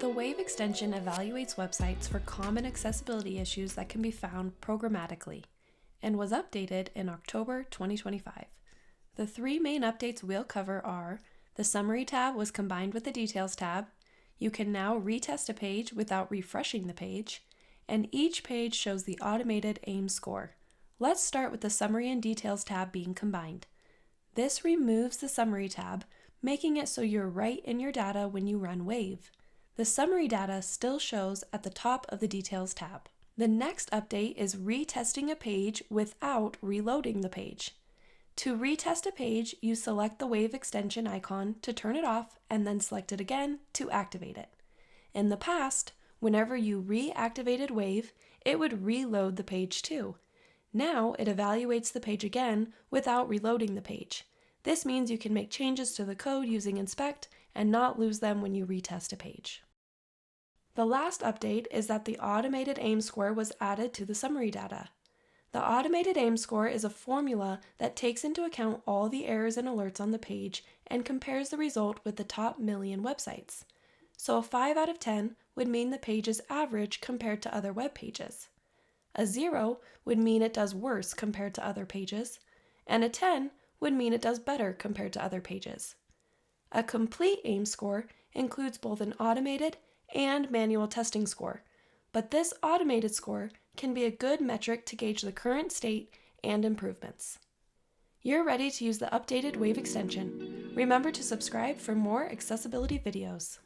The Wave extension evaluates websites for common accessibility issues that can be found programmatically and was updated in October 2025. The three main updates we'll cover are: the Summary tab was combined with the Details tab, you can now retest a page without refreshing the page, and each page shows the automated AIM score. Let's start with the Summary and Details tab being combined. This removes the Summary tab, making it so you're right in your data when you run Wave. The Summary data still shows at the top of the Details tab. The next update is retesting a page without reloading the page. To retest a page, you select the Wave extension icon to turn it off and then select it again to activate it. In the past, whenever you reactivated Wave, it would reload the page too. Now it evaluates the page again without reloading the page. This means you can make changes to the code using Inspect and not lose them when you retest a page. The last update is that the automated AIM score was added to the Summary data. The automated AIM score is a formula that takes into account all the errors and alerts on the page and compares the result with the top million websites. So a 5 out of 10 would mean the page is average compared to other web pages. A 0 would mean it does worse compared to other pages, and a 10 would mean it does better compared to other pages. A complete AIM score includes both an automated and manual testing score, but this automated score can be a good metric to gauge the current state and improvements. You're ready to use the updated Wave extension. Remember to subscribe for more accessibility videos.